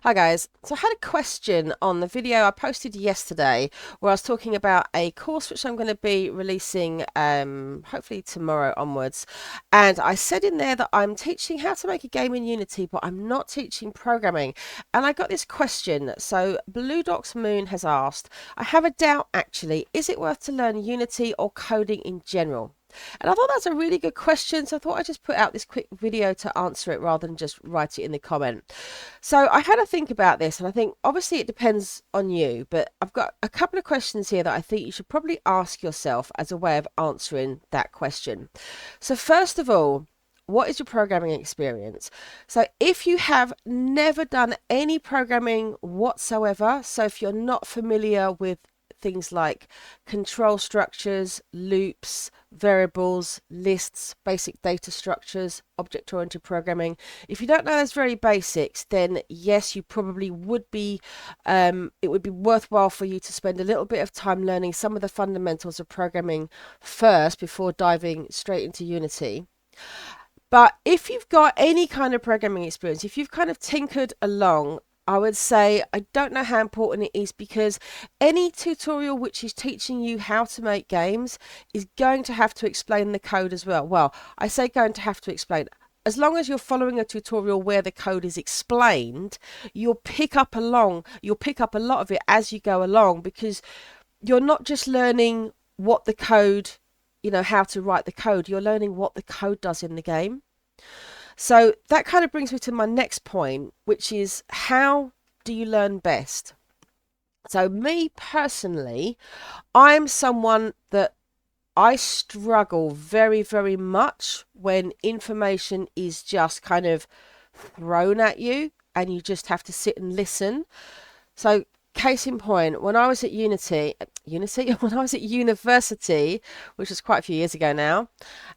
Hi guys, so I had a question on the video I posted yesterday where I was talking about a course which I'm going to be releasing hopefully tomorrow onwards, and I said in there that I'm teaching how to make a game in Unity but I'm not teaching programming, and I got this question. So Blue Docs Moon has asked, I have a doubt actually, is it worth to learn Unity or coding in general? And I thought that's a really good question, so I thought I'd just put out this quick video to answer it rather than just write it in the comment. So I had to think about this, and I think obviously it depends on you, but I've got a couple of questions here that I think you should probably ask yourself as a way of answering that question. So, first of all, what is your programming experience? So, if you have never done any programming whatsoever, so if you're not familiar with things like control structures, loops, variables, lists, basic data structures, object-oriented programming. If you don't know those very basics, then yes, you probably would be, it would be worthwhile for you to spend a little bit of time learning some of the fundamentals of programming first before diving straight into Unity. But if you've got any kind of programming experience, if you've kind of tinkered along, I would say I don't know how important it is, because any tutorial which is teaching you how to make games is going to have to explain the code as well. Well, I say going to have to explain. As long as you're following a tutorial where the code is explained, you'll pick up a lot of it as you go along, because you're not just learning what the code, how to write the code, you're learning what the code does in the game. So that kind of brings me to my next point, which is, how do you learn best? So, me personally, I'm someone that I struggle very, very much when information is just kind of thrown at you and you just have to sit and listen. So, case in point, when I was at when I was at university, which was quite a few years ago now,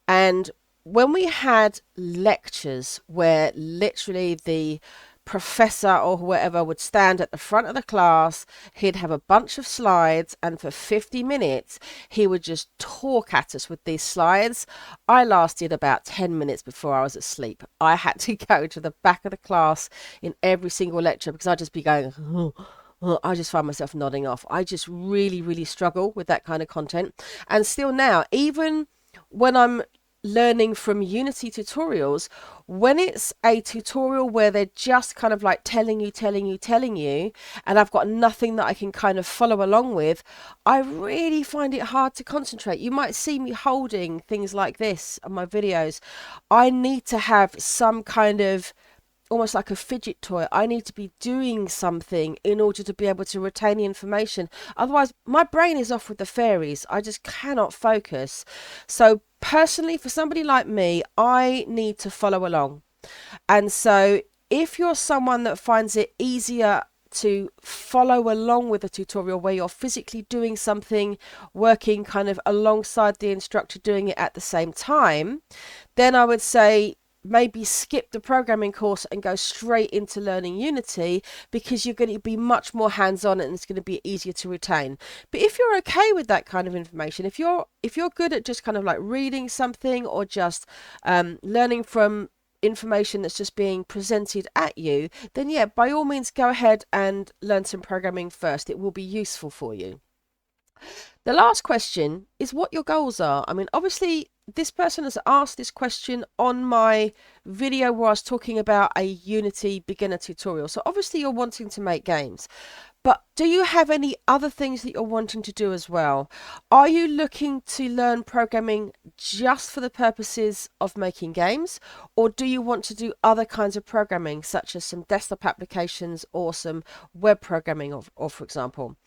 and when we had lectures where literally the professor or whoever would stand at the front of the class, he'd have a bunch of slides, and for 50 minutes he would just talk at us with these slides. I lasted about 10 minutes before I was asleep. I had to go to the back of the class in every single lecture because I'd just be going, I just find myself nodding off. I just really, really struggle with that kind of content. And still now, even when I'm learning from Unity tutorials, when it's a tutorial where they're just kind of like telling you, and I've got nothing that I can kind of follow along with, I really find it hard to concentrate. You might see me holding things like this on my videos. I need to have some kind of, almost like a fidget toy. I need to be doing something in order to be able to retain the information. Otherwise, my brain is off with the fairies. I just cannot focus. So, personally, for somebody like me, I need to follow along. And so, if you're someone that finds it easier to follow along with a tutorial where you're physically doing something, working kind of alongside the instructor, doing it at the same time, then I would say maybe skip the programming course and go straight into learning Unity, because you're going to be much more hands-on and it's going to be easier to retain. But if you're okay with that kind of information, if you're good at just kind of like reading something, or just learning from information that's just being presented at you, then yeah, by all means go ahead and learn some programming first. It will be useful for you. The last question is what your goals are. I mean, obviously, this person has asked this question on my video where I was talking about a Unity beginner tutorial. So obviously you're wanting to make games, but do you have any other things that you're wanting to do as well? Are you looking to learn programming just for the purposes of making games, or do you want to do other kinds of programming, such as some desktop applications or some web programming, or for example?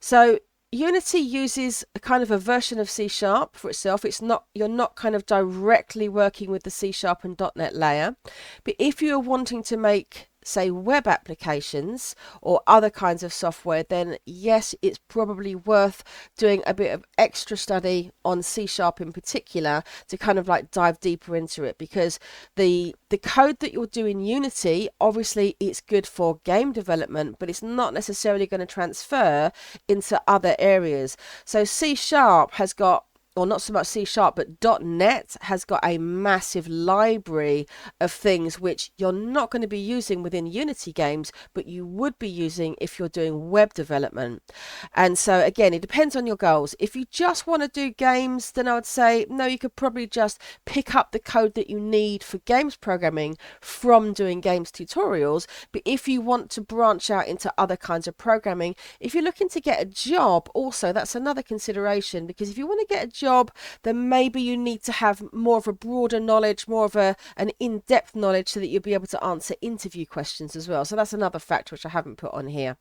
So Unity uses a kind of a version of C# for itself. You're not kind of directly working with the C# and .NET layer. But if you're wanting to make, say, web applications or other kinds of software, then yes, it's probably worth doing a bit of extra study on C# in particular to kind of like dive deeper into it, because the code that you'll do in Unity, obviously it's good for game development, but it's not necessarily going to transfer into other areas. So C# has got or not so much C Sharp, but .NET has got a massive library of things which you're not going to be using within Unity games, but you would be using if you're doing web development. And so again, it depends on your goals. If you just want to do games, then I would say no, you could probably just pick up the code that you need for games programming from doing games tutorials. But if you want to branch out into other kinds of programming, if you're looking to get a job, also that's another consideration, because if you want to get a job, then maybe you need to have more of a broader knowledge, more of an in-depth knowledge, so that you'll be able to answer interview questions as well. So that's another factor which I haven't put on here.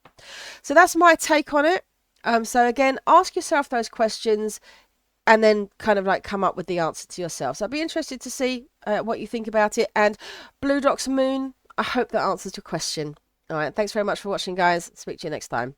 So that's my take on it. So again, ask yourself those questions and then kind of like come up with the answer to yourself. So I'd be interested to see what you think about it. And Blue Docs Moon, I hope that answers your question. All right, thanks very much for watching, guys. Speak to you next time.